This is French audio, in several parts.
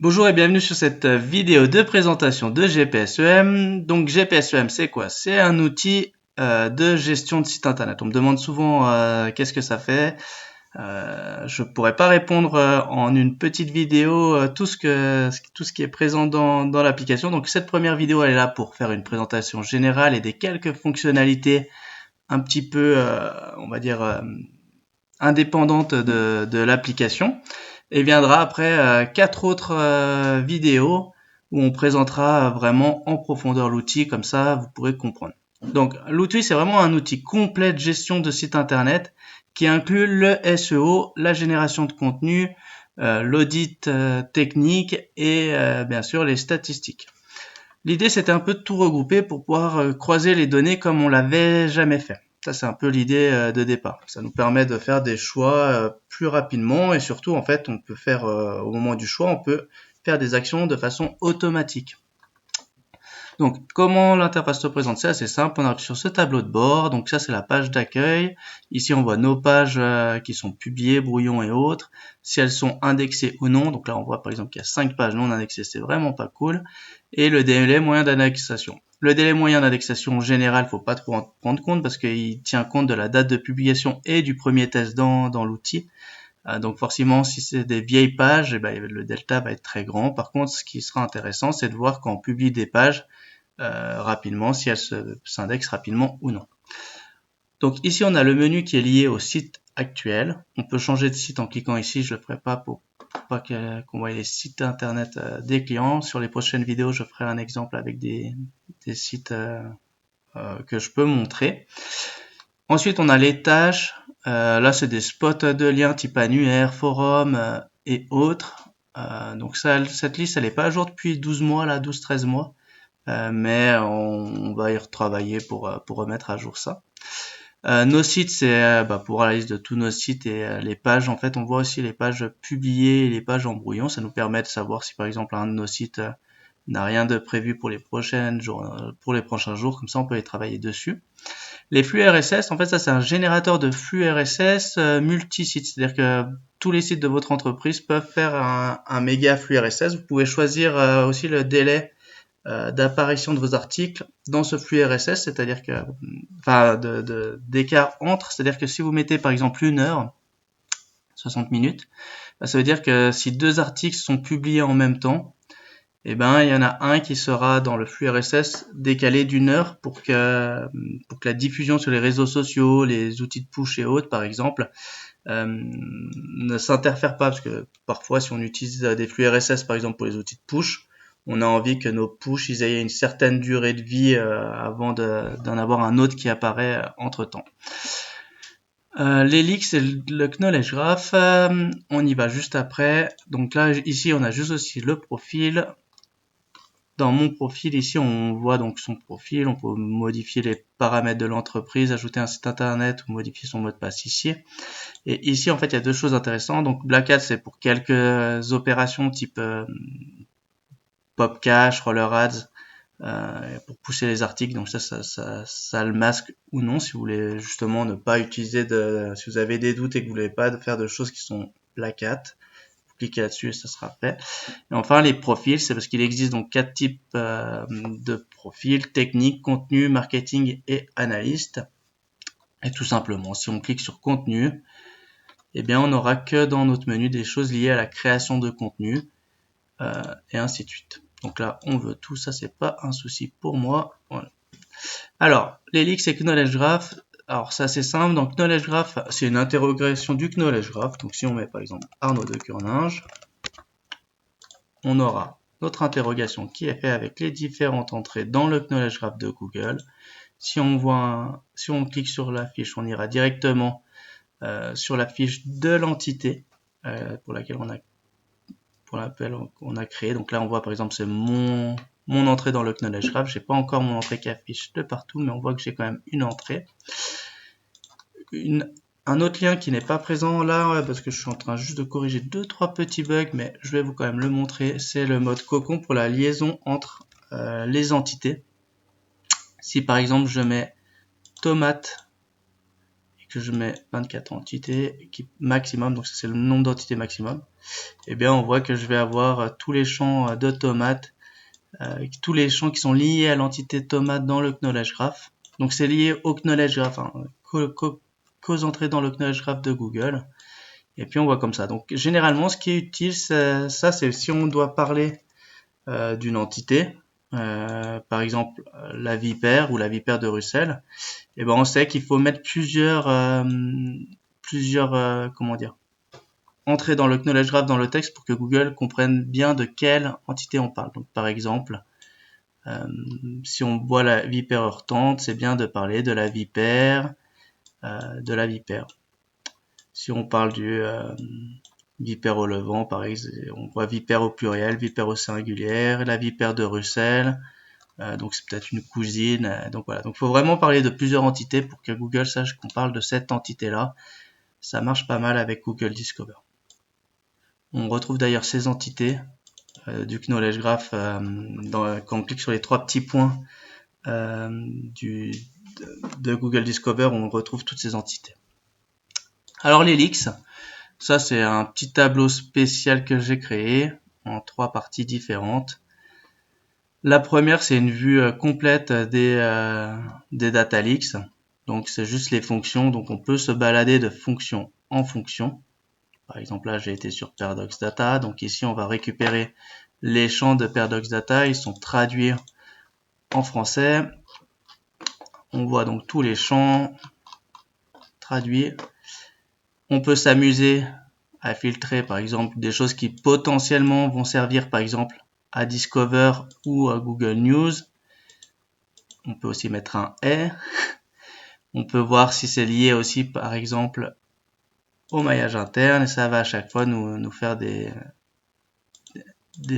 Bonjour et bienvenue sur cette vidéo de présentation de GPSEM. Donc GPSEM, c'est quoi? C'est un outil de gestion de site internet. On me demande souvent qu'est-ce que ça fait. Je pourrais pas répondre en une petite vidéo tout ce qui est présent dans l'application. Donc cette première vidéo, elle est là pour faire une présentation générale et des quelques fonctionnalités un petit peu, on va dire, indépendante de l'application, et viendra après 4 autres vidéos où on présentera vraiment en profondeur l'outil, comme ça vous pourrez comprendre. Donc l'outil, c'est vraiment un outil complet de gestion de site internet qui inclut le SEO, la génération de contenu, l'audit technique et bien sûr les statistiques. L'idée, c'était un peu de tout regrouper pour pouvoir croiser les données comme on l'avait jamais fait. Ça, c'est un peu l'idée de départ. Ça nous permet de faire des choix plus rapidement et surtout, en fait, on peut faire, au moment du choix, on peut faire des actions de façon automatique. Donc, comment l'interface se présente? C'est assez simple. On arrive sur ce tableau de bord. Donc, ça, c'est la page d'accueil. Ici, on voit nos pages qui sont publiées, brouillons et autres. Si elles sont indexées ou non. Donc là, on voit par exemple qu'il y a 5 pages non indexées. C'est vraiment pas cool. Et le délai moyen d'indexation. Le délai moyen d'indexation en général, faut pas trop en prendre compte parce qu'il tient compte de la date de publication et du premier test dans l'outil. Donc forcément, si c'est des vieilles pages, eh ben, le delta va être très grand. Par contre, ce qui sera intéressant, c'est de voir quand on publie des pages rapidement, si elles s'indexent rapidement ou non. Donc ici, on a le menu qui est lié au site actuel. On peut changer de site en cliquant ici. Je le ferai pas pour pas qu'on voit les sites internet des clients. Sur les prochaines vidéos, je ferai un exemple avec des sites que je peux montrer. Ensuite, on a les tâches. Là, c'est des spots de liens type annuaire, forum et autres. Donc ça, cette liste, elle n'est pas à jour depuis 12 mois, là, 12-13 mois. Mais on va y retravailler pour remettre à jour ça. Nos sites, c'est pour la liste de tous nos sites et les pages. En fait, on voit aussi les pages publiées et les pages en brouillon. Ça nous permet de savoir si par exemple un de nos sites n'a rien de prévu pour les prochains jours. Comme ça, on peut les travailler dessus. Les flux RSS, en fait, ça c'est un générateur de flux RSS multi-sites. C'est-à-dire que tous les sites de votre entreprise peuvent faire un méga flux RSS. Vous pouvez choisir aussi le délai d'apparition de vos articles dans ce flux RSS, c'est-à-dire que, d'écart entre, c'est-à-dire que si vous mettez par exemple 1 heure, 60 minutes, ça veut dire que si 2 articles sont publiés en même temps, il y en a un qui sera dans le flux RSS décalé d'1 heure pour que la diffusion sur les réseaux sociaux, les outils de push et autres, par exemple, ne s'interfère pas, parce que parfois, si on utilise des flux RSS, par exemple, pour les outils de push, on a envie que nos push ils aient une certaine durée de vie avant d'en avoir un autre qui apparaît entre-temps. Les leaks, c'est le knowledge graph. On y va juste après. Donc là, ici, on a juste aussi le profil. Dans mon profil, ici, on voit donc son profil. On peut modifier les paramètres de l'entreprise, ajouter un site internet ou modifier son mot de passe ici. Et ici, en fait, il y a 2 choses intéressantes. Donc, Black Hat, c'est pour quelques opérations type PopCache, Roller Ads, pour pousser les articles. Donc ça le masque ou non, si vous voulez justement ne pas utiliser si vous avez des doutes et que vous voulez pas faire de choses qui sont Black Hat, vous cliquez là-dessus et ça sera fait. Et enfin, les profils, c'est parce qu'il existe donc 4 types de profils: technique, contenu, marketing et analyste. Et tout simplement, si on clique sur contenu, eh bien, on n'aura que dans notre menu des choses liées à la création de contenu, et ainsi de suite. Donc là, on veut tout, ça c'est pas un souci pour moi. Voilà. Alors, les leaks et Knowledge Graph, alors ça c'est simple. Donc Knowledge Graph, c'est une interrogation du Knowledge Graph. Donc si on met par exemple Arnaud de Curninge, on aura notre interrogation qui est faite avec les différentes entrées dans le Knowledge Graph de Google. Si on clique sur la fiche, on ira directement sur la fiche de l'entité pour laquelle on a créé. Donc là, on voit par exemple, c'est mon entrée dans le Knowledge Graph. J'ai pas encore mon entrée qui affiche de partout, mais on voit que j'ai quand même une entrée. Un autre lien qui n'est pas présent là, parce que je suis en train juste de corriger 2-3 petits bugs, mais je vais vous quand même le montrer. C'est le mode cocon pour la liaison entre les entités. Si par exemple je mets tomate et que je mets 24 entités maximum, donc c'est le nombre d'entités maximum, eh bien on voit que je vais avoir tous les champs de tomates, tous les champs qui sont liés à l'entité tomate dans le knowledge graph. Donc c'est lié au knowledge graph, hein, qu'aux entrées dans le knowledge graph de Google. Et puis on voit comme ça. Donc généralement ce qui est utile, ça c'est si on doit parler d'une entité, par exemple la vipère ou la vipère de Russell, et ben on sait qu'il faut mettre plusieurs comment dire, entrées dans le knowledge graph dans le texte pour que Google comprenne bien de quelle entité on parle. Donc par exemple, si on voit la vipère heurtante, c'est bien de parler de la vipère, Si on parle du vipère au levant, pareil, on voit vipère au pluriel, vipère au singulier, la vipère de Russell, donc c'est peut-être une cousine. Donc voilà, donc il faut vraiment parler de plusieurs entités pour que Google sache qu'on parle de cette entité-là. Ça marche pas mal avec Google Discover. On retrouve d'ailleurs ces entités du Knowledge Graph quand on clique sur les trois petits points de Google Discover, on retrouve toutes ces entités. Alors les leaks, ça c'est un petit tableau spécial que j'ai créé en 3 parties différentes. La première, c'est une vue complète des data leaks. Donc c'est juste les fonctions, donc on peut se balader de fonction en fonction. Par exemple là j'ai été sur Paradox Data, donc ici on va récupérer les champs de Paradox Data, ils sont traduits en français. On voit donc tous les champs traduits. On peut s'amuser à filtrer par exemple des choses qui potentiellement vont servir par exemple à Discover ou à Google News. On peut aussi mettre un « et ». On peut voir si c'est lié aussi par exemple au maillage interne et ça va à chaque fois nous faire des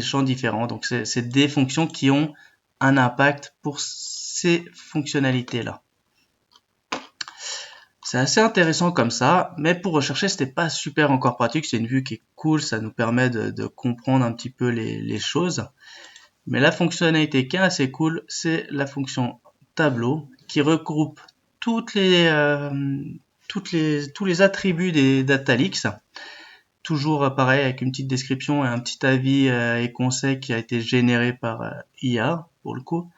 champs différents. Donc c'est des fonctions qui ont un impact pour ces fonctionnalités-là. C'est assez intéressant comme ça, mais pour rechercher, c'était pas super encore pratique. C'est une vue qui est cool, ça nous permet de comprendre un petit peu les choses. Mais la fonctionnalité qui est assez cool, c'est la fonction tableau qui regroupe tous les attributs des data leaks. Toujours pareil avec une petite description et un petit avis et conseil qui a été généré par IA pour le coup.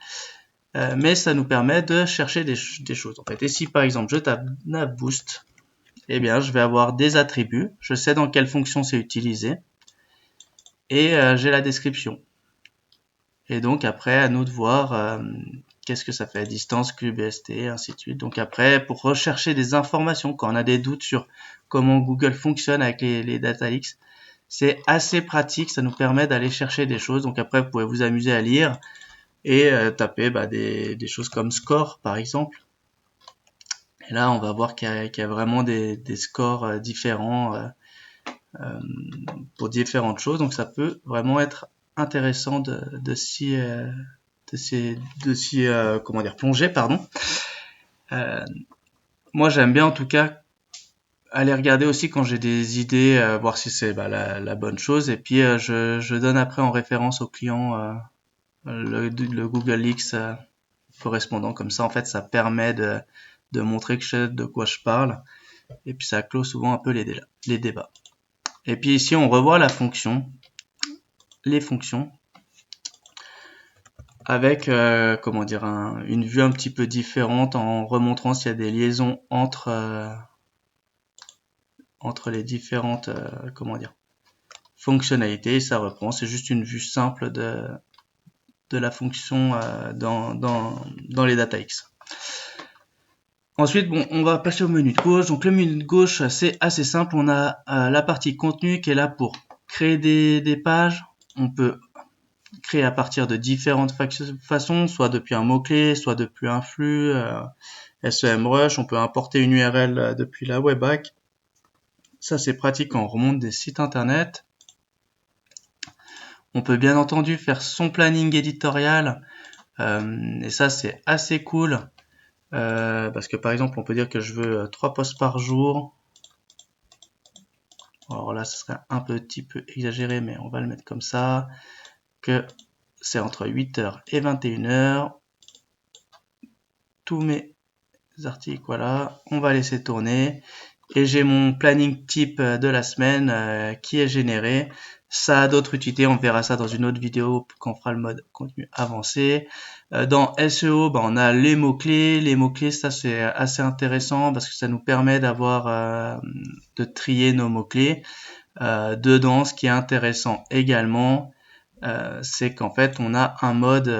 Mais ça nous permet de chercher des choses en fait. Et si par exemple je tape NavBoost, eh bien je vais avoir des attributs, je sais dans quelle fonction c'est utilisé et j'ai la description. Et donc après à nous de voir qu'est-ce que ça fait, distance, QBST, ainsi de suite. Donc après pour rechercher des informations quand on a des doutes sur comment Google fonctionne avec les data leaks, c'est assez pratique, ça nous permet d'aller chercher des choses. Donc après vous pouvez vous amuser à lire et taper des choses comme score par exemple. Et là on va voir qu'il y a vraiment des scores différents pour différentes choses, donc ça peut vraiment être intéressant de s'y plonger, pardon. Moi j'aime bien en tout cas aller regarder aussi quand j'ai des idées, voir si c'est la bonne chose, et puis je donne après en référence au client le Google Leaks correspondant. Comme ça en fait ça permet de montrer que je sais de quoi je parle, et puis ça clôt souvent un peu les débats. Et puis ici on revoit les fonctions avec une vue un petit peu différente en remontrant s'il y a des liaisons entre les différentes fonctionnalités. Ça reprend, c'est juste une vue simple de la fonction dans les DataX. Ensuite, on va passer au menu de gauche. Donc le menu de gauche, c'est assez simple. On a la partie contenu qui est là pour créer des pages. On peut créer à partir de différentes façons, soit depuis un mot-clé, soit depuis un flux, SEMrush. On peut importer une URL depuis la Webpack. Ça, c'est pratique quand on remonte des sites internet. On peut bien entendu faire son planning éditorial. Et ça, c'est assez cool. Parce que par exemple, on peut dire que je veux 3 posts par jour. Alors là, ce serait un petit peu exagéré, mais on va le mettre comme ça. Que c'est entre 8h et 21h. Tous mes articles, voilà. On va laisser tourner. et j'ai mon planning type de la semaine qui est généré. Ça a d'autres utilités, on verra ça dans une autre vidéo quand on fera le mode contenu avancé. Dans SEO, on a les mots-clés. Les mots-clés, ça c'est assez intéressant parce que ça nous permet de trier nos mots-clés. Dedans, ce qui est intéressant également, c'est qu'en fait, on a un mode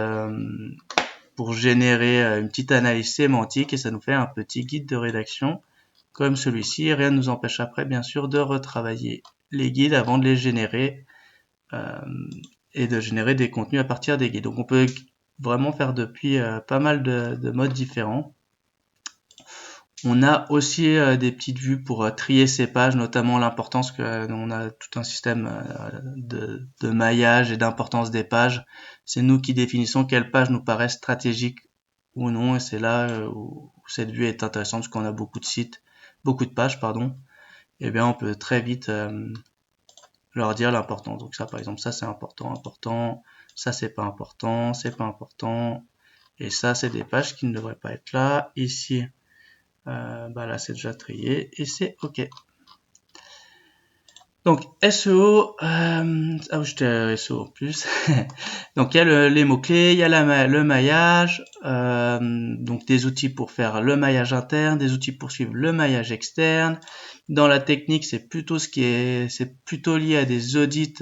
pour générer une petite analyse sémantique et ça nous fait un petit guide de rédaction comme celui-ci. Rien ne nous empêche après, bien sûr, de retravailler les guides avant de les générer et de générer des contenus à partir des guides. Donc on peut vraiment faire depuis pas mal de modes différents. On a aussi des petites vues pour trier ces pages, notamment l'importance qu'on a tout un système de maillage et d'importance des pages. C'est nous qui définissons quelles pages nous paraissent stratégiques ou non, et c'est là où cette vue est intéressante parce qu'on a beaucoup de pages, pardon. Et bien on peut très vite leur dire l'importance. Donc ça, par exemple, ça c'est important, ça c'est pas important, et ça c'est des pages qui ne devraient pas être là. Ici, là c'est déjà trié et c'est OK. Donc SEO, j'étais SEO en plus. Donc il y a les mots-clés, il y a le maillage, donc des outils pour faire le maillage interne, des outils pour suivre le maillage externe. Dans la technique, c'est plutôt lié à des audits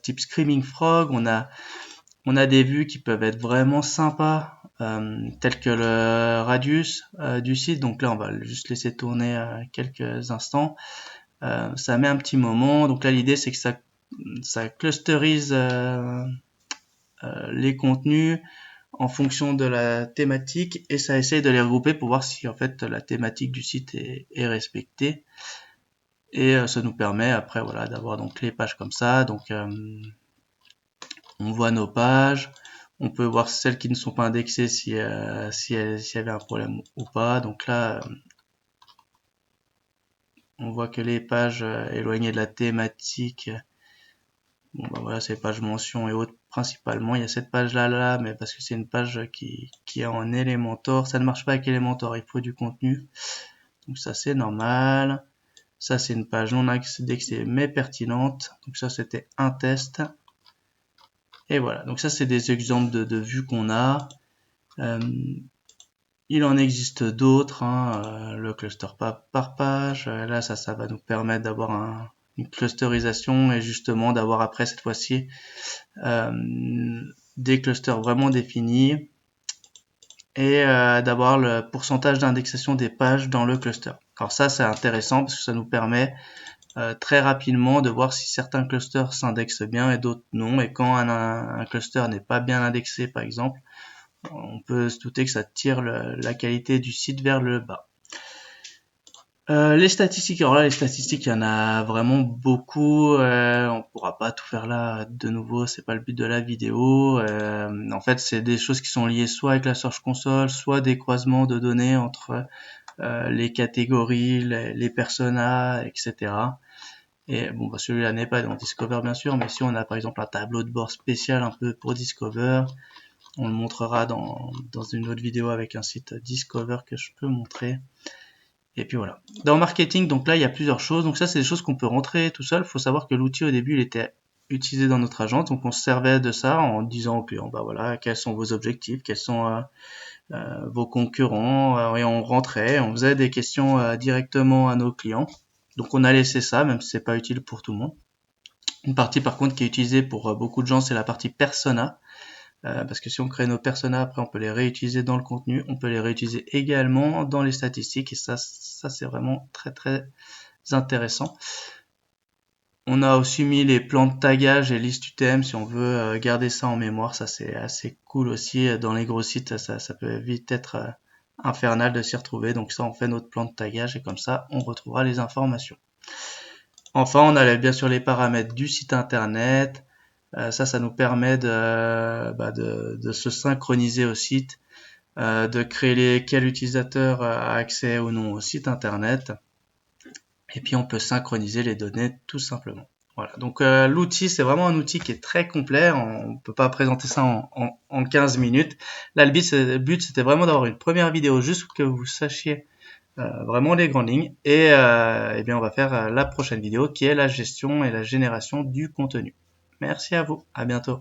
type Screaming Frog. On a des vues qui peuvent être vraiment sympas, telles que le radius du site. Donc là, on va juste laisser tourner quelques instants. Ça met un petit moment. Donc là, l'idée, c'est que ça clusterise les contenus en fonction de la thématique et ça essaye de les regrouper pour voir si en fait la thématique du site est respectée. Et ça nous permet après voilà d'avoir donc les pages comme ça. Donc on voit nos pages. On peut voir celles qui ne sont pas indexées si y avait un problème ou pas. Donc là, on voit que les pages éloignées de la thématique, voilà, c'est les pages mentions et autres principalement. Il y a cette page là, mais parce que c'est une page qui est en Elementor. Ça ne marche pas avec Elementor, il faut du contenu. Donc ça c'est normal. Ça c'est une page non indexée mais pertinente. Donc ça c'était un test. Et voilà, donc ça c'est des exemples de vues qu'on a. Il en existe d'autres, le cluster par page. Là, ça va nous permettre d'avoir une clusterisation et justement d'avoir après cette fois-ci des clusters vraiment définis et d'avoir le pourcentage d'indexation des pages dans le cluster. Alors ça, c'est intéressant parce que ça nous permet très rapidement de voir si certains clusters s'indexent bien et d'autres non. Et quand un cluster n'est pas bien indexé, par exemple, on peut se douter que ça tire la qualité du site vers le bas. Les statistiques, alors là les statistiques il y en a vraiment beaucoup, on pourra pas tout faire là de nouveau, c'est pas le but de la vidéo. En fait c'est des choses qui sont liées soit avec la Search Console, soit des croisements de données entre les catégories, les personas, etc. Et bon celui-là n'est pas dans Discover bien sûr, mais si on a par exemple un tableau de bord spécial un peu pour Discover, on le montrera dans une autre vidéo avec un site Discover que je peux montrer. Et puis voilà. Dans marketing, donc là, il y a plusieurs choses. Donc ça, c'est des choses qu'on peut rentrer tout seul. Il faut savoir que l'outil, au début, il était utilisé dans notre agence. Donc on se servait de ça en disant au client, voilà, quels sont vos objectifs, quels sont vos concurrents. Et on rentrait, on faisait des questions directement à nos clients. Donc on a laissé ça, même si c'est pas utile pour tout le monde. Une partie, par contre, qui est utilisée pour beaucoup de gens, c'est la partie persona. Parce que si on crée nos personas, après on peut les réutiliser dans le contenu, on peut les réutiliser également dans les statistiques et ça c'est vraiment très très intéressant. On a aussi mis les plans de tagage et listes UTM si on veut garder ça en mémoire, ça c'est assez cool aussi. Dans les gros sites, ça peut vite être infernal de s'y retrouver, donc ça on fait notre plan de tagage et comme ça on retrouvera les informations. Enfin on a bien sûr les paramètres du site internet. Ça nous permet de se synchroniser au site, de créer quel utilisateur a accès ou non au site internet. Et puis on peut synchroniser les données tout simplement. Voilà. Donc l'outil, c'est vraiment un outil qui est très complet. On peut pas présenter ça en 15 minutes. Là, le but c'était vraiment d'avoir une première vidéo juste pour que vous sachiez vraiment les grandes lignes. Et eh bien, on va faire la prochaine vidéo qui est la gestion et la génération du contenu. Merci à vous, à bientôt.